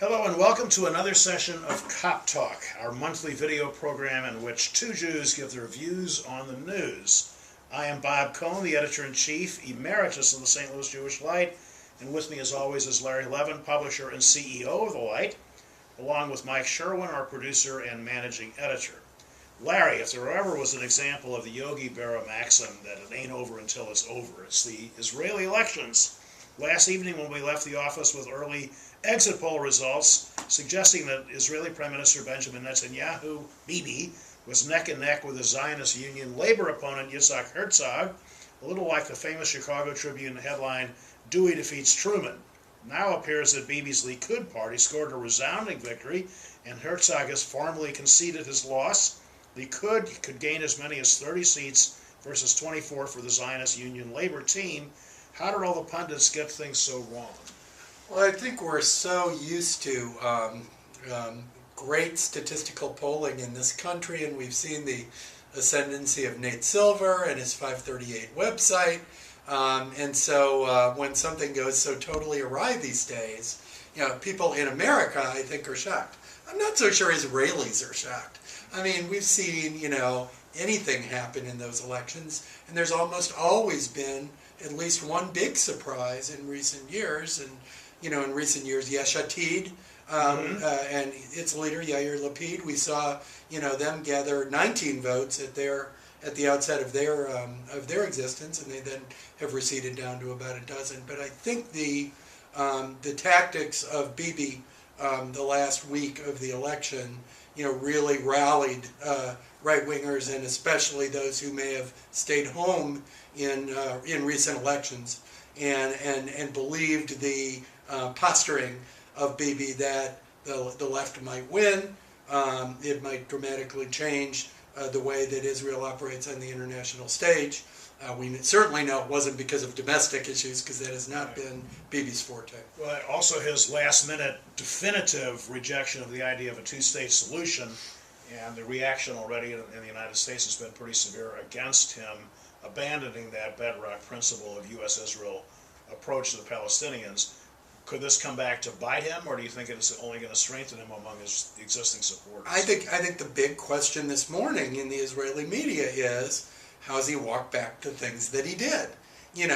Hello and welcome to another session of Cop Talk, our monthly video program in which two Jews give their views on the news. I am Bob Cohn, the Editor-in-Chief, Emeritus of the St. Louis Jewish Light, and with me as always is Larry Levin, Publisher and CEO of the Light, along with Mike Sherwin, our Producer and Managing Editor. Larry, if there ever was an example of the Yogi Berra maxim that it ain't over until it's over, it's the Israeli elections. Last evening when we left the office with early exit poll results suggesting that Israeli Prime Minister Benjamin Netanyahus, Bibi, was neck and neck with his Zionist Union labor opponent Yitzhak Herzog, a little like the famous Chicago Tribune headline, Dewey defeats Truman. Now appears that Bibi's Likud party scored a resounding victory and Herzog has formally conceded his loss. Likud could gain as many as 30 seats versus 24 for the Zionist Union labor team. How did all the pundits get things so wrong? Well, I think we're so used to great statistical polling in this country, and we've seen the ascendancy of Nate Silver and his 538 website. And so when something goes so totally awry these days, people in America, I think, are shocked. I'm not so sure Israelis are shocked. I mean, we've seen, anything happen in those elections, and there's almost always been at least one big surprise in recent years. And in recent years, Yesh Atid and its leader Yair Lapid, we saw them gather 19 votes at the outset of their existence, and they then have receded down to about a dozen. But I think the tactics of Bibi the last week of the election, really rallied right-wingers, and especially those who may have stayed home in recent elections and believed the posturing of Bibi that the left might win. It might dramatically change the way that Israel operates on the international stage. We certainly know it wasn't because of domestic issues, because that has not been Bibi's forte. Well, also his last-minute definitive rejection of the idea of a two-state solution, and the reaction already in the United States has been pretty severe against him abandoning that bedrock principle of U.S.-Israel approach to the Palestinians. Could this come back to bite him, or do you think it's only going to strengthen him among his existing supporters? I think the big question this morning in the Israeli media is, how does he walk back to things that he did? He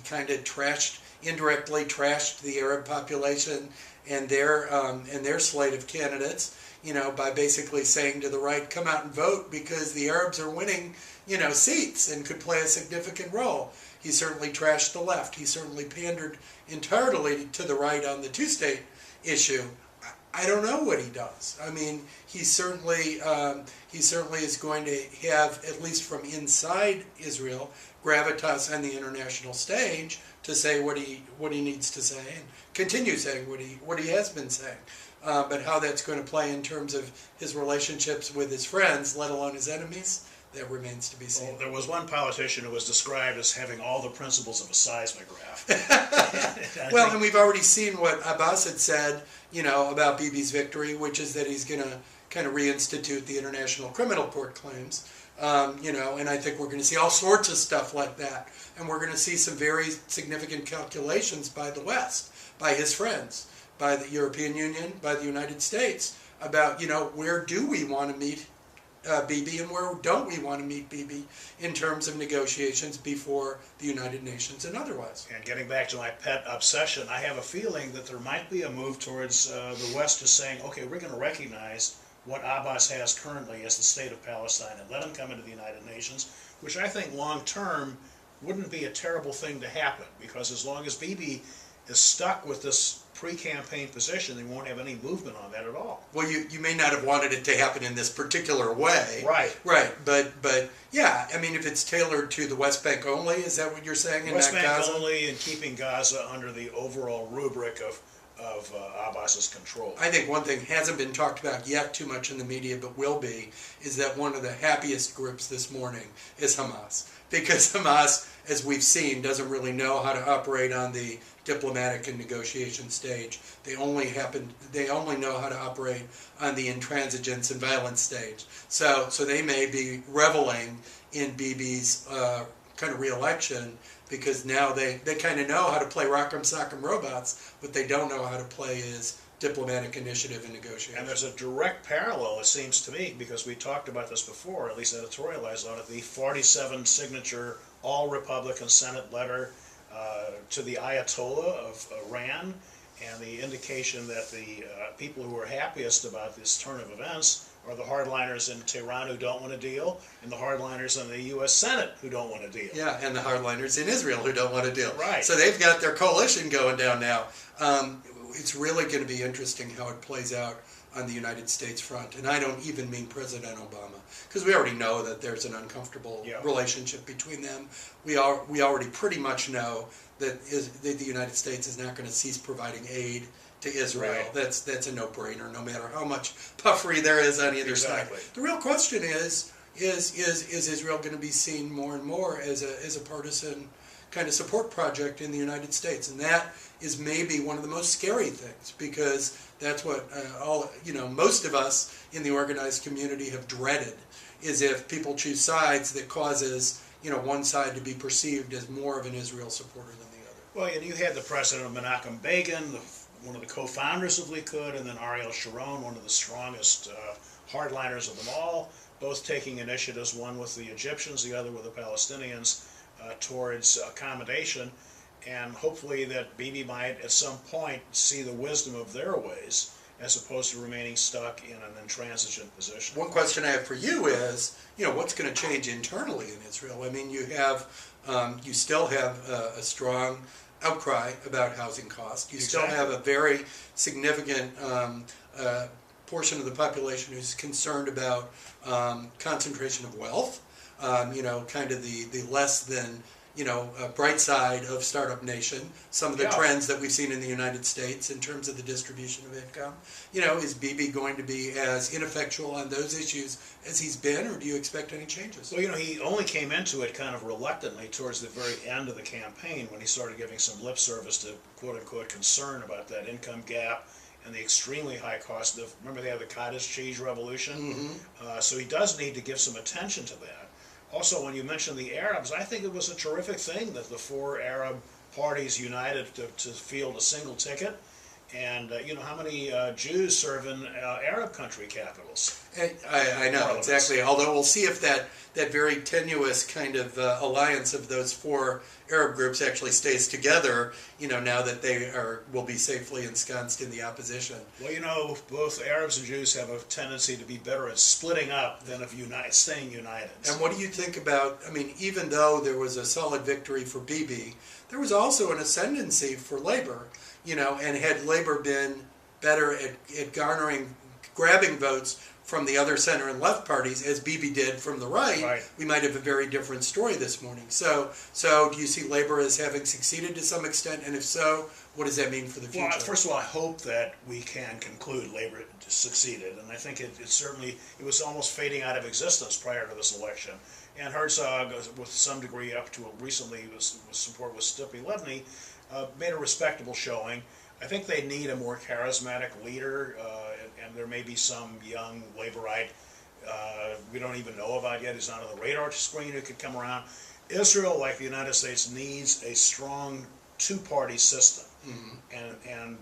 kind of indirectly trashed the Arab population and their slate of candidates, by basically saying to the right, come out and vote because the Arabs are winning, seats and could play a significant role. He certainly trashed the left. He certainly pandered entirely to the right on the two-state issue. I don't know what he does. I mean, he certainly is going to have, at least from inside Israel, gravitas on the international stage to say what he needs to say and continue saying what he has been saying. But how that's going to play in terms of his relationships with his friends, let alone his enemies, that remains to be seen. Well, there was one politician who was described as having all the principles of a seismograph. Well, and we've already seen what Abbas had said, about Bibi's victory, which is that he's going to kind of reinstitute the International Criminal Court claims, and I think we're going to see all sorts of stuff like that. And we're going to see some very significant calculations by the West, by his friends, by the European Union, by the United States, about, where do we want to meet Bibi and where don't we want to meet Bibi in terms of negotiations before the United Nations and otherwise. And getting back to my pet obsession, I have a feeling that there might be a move towards the West is saying, okay, we're going to recognize what Abbas has currently as the state of Palestine and let him come into the United Nations, which I think long-term wouldn't be a terrible thing to happen, because as long as Bibi is stuck with this pre-campaign position, they won't have any movement on that at all. Well, you may not have wanted it to happen in this particular way. Right. Right. But yeah, I mean, if it's tailored to the West Bank only, is that what you're saying? West Bank Gaza? only, and keeping Gaza under the overall rubric of Abbas's control. I think one thing hasn't been talked about yet too much in the media, but will be, is that one of the happiest groups this morning is Hamas. Because Hamas, as we've seen, doesn't really know how to operate on the diplomatic and negotiation stage. They only know how to operate on the intransigence and violence stage. So they may be reveling in Bibi's kind of re-election, because now they kind of know how to play Rock'em Sock'em Robots. What they don't know how to play is diplomatic initiative and negotiation. And there's a direct parallel, it seems to me, because we talked about this before, at least editorialized on it, the 47 signature all-Republican Senate letter to the Ayatollah of Iran, and the indication that the people who are happiest about this turn of events are the hardliners in Tehran who don't want to deal, and the hardliners in the U.S. Senate who don't want to deal. Yeah, and the hardliners in Israel who don't want to deal. Right. So they've got their coalition going down now. It's really going to be interesting how it plays out on the United States front. And I don't even mean President Obama, because we already know that there's an uncomfortable relationship between them. We already pretty much know that the United States is not going to cease providing aid to Israel. Right. That's a no-brainer, no matter how much puffery there is on either side. The real question is Israel going to be seen more and more as a partisan kind of support project in the United States? And that is maybe one of the most scary things, because that's what most of us in the organized community have dreaded, is if people choose sides that causes one side to be perceived as more of an Israel supporter than the other. Well, and you had the precedent of Menachem Begin, one of the co-founders of Likud, and then Ariel Sharon, one of the strongest hardliners of them all, both taking initiatives, one with the Egyptians, the other with the Palestinians, towards accommodation, and hopefully that Bibi might at some point see the wisdom of their ways as opposed to remaining stuck in an intransigent position. One question I have for you is, what's going to change internally in Israel? I mean, you still have a strong outcry about housing costs. You still have a very significant portion of the population who's concerned about concentration of wealth. Kind of the less than, bright side of Startup Nation. Some of the trends that we've seen in the United States in terms of the distribution of income. Is Bibi going to be as ineffectual on those issues as he's been, or do you expect any changes? Well, he only came into it kind of reluctantly towards the very end of the campaign, when he started giving some lip service to quote-unquote concern about that income gap and the extremely high cost of, remember they had the cottage cheese revolution? Mm-hmm. So he does need to give some attention to that. Also, when you mentioned the Arabs, I think it was a terrific thing that the four Arab parties united to field a single ticket. And how many Jews serve in Arab country capitals? I know, exactly. Although we'll see if that very tenuous kind of alliance of those four Arab groups actually stays together, now that they will be safely ensconced in the opposition. Well, both Arabs and Jews have a tendency to be better at splitting up than of staying united. And what do you think about, even though there was a solid victory for Bibi, there was also an ascendancy for Labor, and had Labor been better at grabbing votes from the other center and left parties, as Bibi did from the right, we might have a very different story this morning. So do you see Labor as having succeeded to some extent? And if so, what does that mean for the future? Well, first of all, I hope that we can conclude Labor succeeded. And I think it was almost fading out of existence prior to this election. And Herzog, with some degree up to recently, with support with Stippy Levin, made a respectable showing. I think they need a more charismatic leader, and there may be some young Laborite we don't even know about yet, who's not on the radar screen, who could come around. Israel, like the United States, needs a strong two-party system, and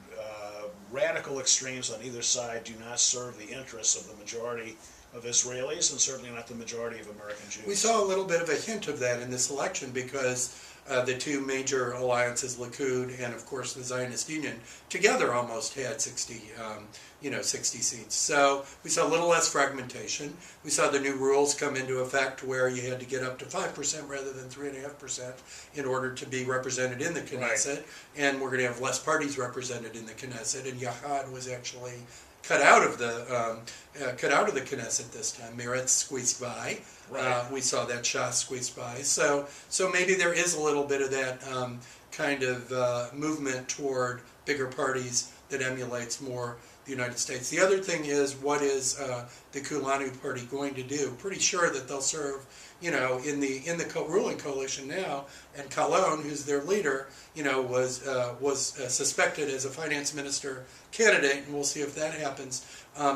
radical extremes on either side do not serve the interests of the majority of Israelis, and certainly not the majority of American Jews. We saw a little bit of a hint of that in this election, because the two major alliances, Likud and, of course, the Zionist Union, together almost had 60 seats. So we saw a little less fragmentation. We saw the new rules come into effect where you had to get up to 5% rather than 3.5% in order to be represented in the Knesset. Right. And we're going to have less parties represented in the Knesset. And Yachad was actually cut out of the Knesset this time. Meretz squeezed by. Right. We saw that Shas squeezed by. So maybe there is a little bit of that kind of movement toward bigger parties that emulates more the United States. The other thing is, what is the Kulanu party going to do? Pretty sure that they'll serve, in the ruling coalition now. And Cohn, who's their leader, was suspected as a finance minister candidate, and we'll see if that happens.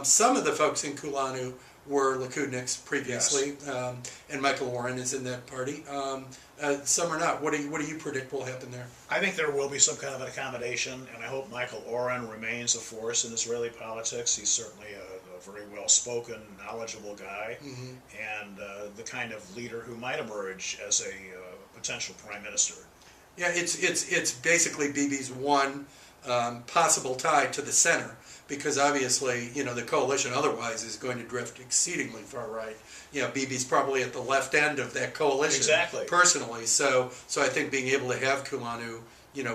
Some of the folks in Kulanu were Likudniks previously, and Michael Oren is in that party. Some are not. What do you predict will happen there? I think there will be some kind of an accommodation, and I hope Michael Oren remains a force in Israeli politics. He's certainly a very well-spoken, knowledgeable guy, and the kind of leader who might emerge as a potential prime minister. Yeah, it's basically Bibi's one possible tie to the center, because obviously, the coalition otherwise is going to drift exceedingly far right. Bibi's probably at the left end of that coalition. Exactly. Personally, so I think being able to have Kulanu,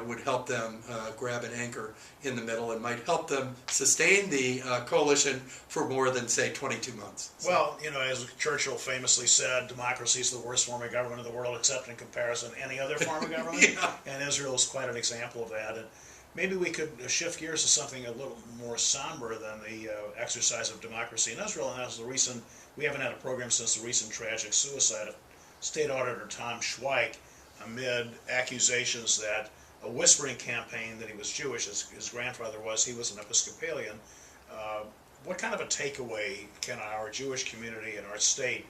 would help them grab an anchor in the middle and might help them sustain the coalition for more than, say, 22 months. So. Well, as Churchill famously said, democracy is the worst form of government in the world, except in comparison to any other form of government. And Israel is quite an example of that. And maybe we could shift gears to something a little more somber than the exercise of democracy in Israel. And that's we haven't had a program since the recent tragic suicide of State Auditor Tom Schweich amid accusations that a whispering campaign that he was Jewish, as his grandfather was, he was an Episcopalian. What kind of a takeaway can our Jewish community and our state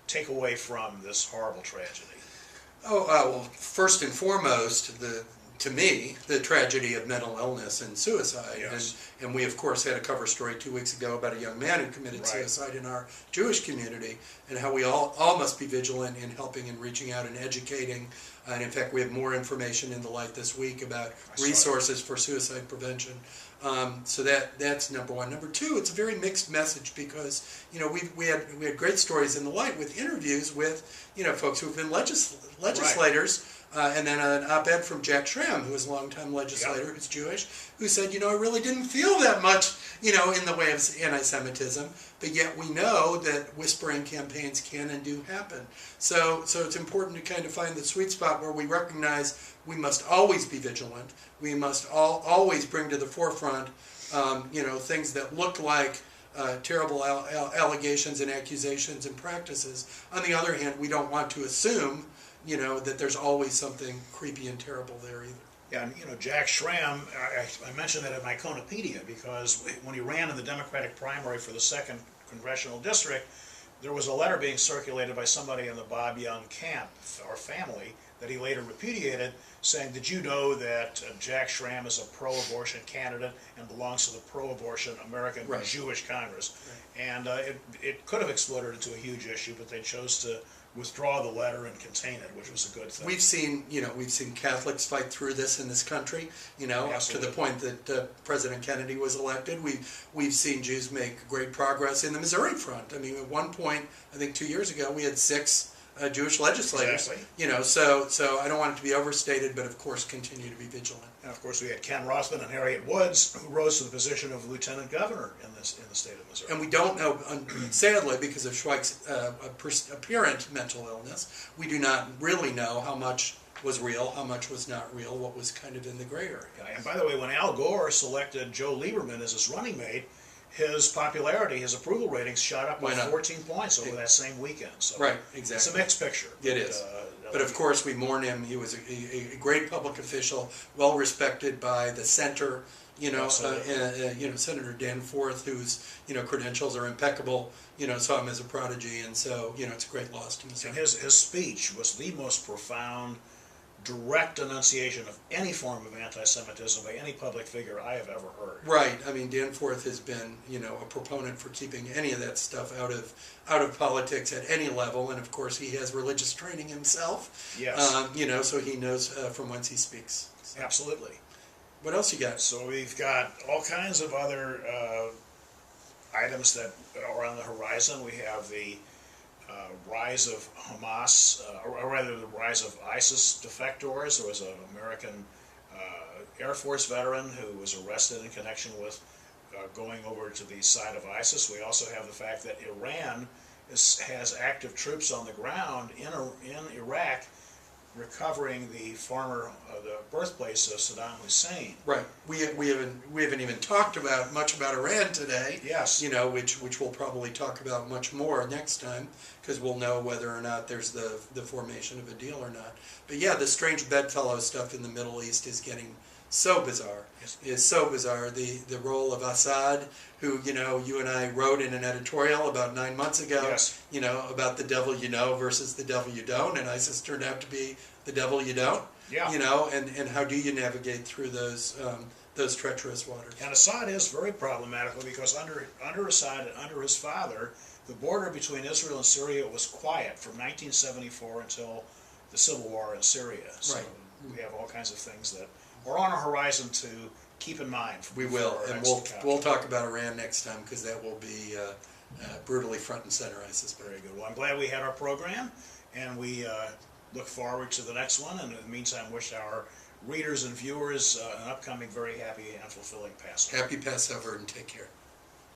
take away from this horrible tragedy? Well, first and foremost, to me, the tragedy of mental illness and suicide. Yes. And we, of course, had a cover story 2 weeks ago about a young man who committed suicide in our Jewish community, and how we all must be vigilant in helping and reaching out and educating. And in fact, we have more information in the light this week about resources for suicide prevention. So that's number one. Number two, it's a very mixed message, because we had great stories in the light with interviews with folks who have been legislators. And then an op-ed from Jack Schramm, who is a longtime legislator, who's Jewish, who said, I really didn't feel that much, in the way of anti-Semitism, but yet we know that whispering campaigns can and do happen. So it's important to kind of find the sweet spot where we recognize we must always be vigilant. We must always bring to the forefront, things that look like terrible allegations and accusations and practices. On the other hand, we don't want to assume that there's always something creepy and terrible there either. Yeah, and Jack Schramm, I mentioned that in my Conopedia, because when he ran in the Democratic primary for the 2nd Congressional District, there was a letter being circulated by somebody in the Bob Young camp, or family, that he later repudiated, saying, did you know that Jack Schramm is a pro-abortion candidate and belongs to the pro-abortion American Jewish Congress? Right. And it could have exploded into a huge issue, but they chose to withdraw the letter and contain it, which was a good thing. We've seen Catholics fight through this in this country, up to the point that President Kennedy was elected. We've seen Jews make great progress in the Missouri front. I mean, at one point, I think 2 years ago, we had 6 Jewish legislators. Exactly. So I don't want it to be overstated, but of course continue to be vigilant. And of course we had Ken Rosman and Harriet Woods, who rose to the position of lieutenant governor in the state of Missouri. And we don't know, sadly, because of Schweich's apparent mental illness, we do not really know how much was real, how much was not real, what was kind of in the gray area. And by the way, when Al Gore selected Joe Lieberman as his running mate, his popularity, his approval ratings shot up by 14 points over that same weekend. So right, exactly. It's a mixed picture. It is. But of course, we mourn him. He was a great public official, well respected by the center. Senator Danforth, whose credentials are impeccable. Saw him as a prodigy, and so it's a great loss to Missouri. And his speech was the most profound, direct denunciation of any form of anti-Semitism by any public figure I have ever heard. Right. I mean, Danforth has been, a proponent for keeping any of that stuff out of politics at any level, and of course he has religious training himself. Yes. So he knows from whence he speaks. So. Absolutely. What else you got? So we've got all kinds of other items that are on the horizon. We have the rise of Hamas, or rather the rise of ISIS defectors. There was an American Air Force veteran who was arrested in connection with going over to the side of ISIS. We also have the fact that Iran has active troops on the ground in Iraq, recovering the birthplace of Saddam Hussein. Right. We haven't even talked much about Iran today. Yes. Which we'll probably talk about much more next time, because we'll know whether or not there's the formation of a deal or not. But yeah, the strange bedfellow stuff in the Middle East is getting so bizarre. Yes. Is so bizarre. The role of Assad, who, you know, you and I wrote in an editorial about 9 months ago, Yes. you know, about the devil you know versus the devil you don't, and ISIS turned out to be the devil you don't. Yeah. You know, and how do you navigate through those treacherous waters? And Assad is very problematical because under Assad and under his father, the border between Israel and Syria was quiet from 1974 until the civil war in Syria. So Right. we have all kinds of things that are on our horizon to keep in mind. We will, for our and next we'll talk about Iran next time, because that will be brutally front and center, I suspect. Very good. Well, I'm glad we had our program, and we look forward to the next one. And in the meantime, wish our readers and viewers an upcoming very happy and fulfilling Passover. Happy Passover, and take care.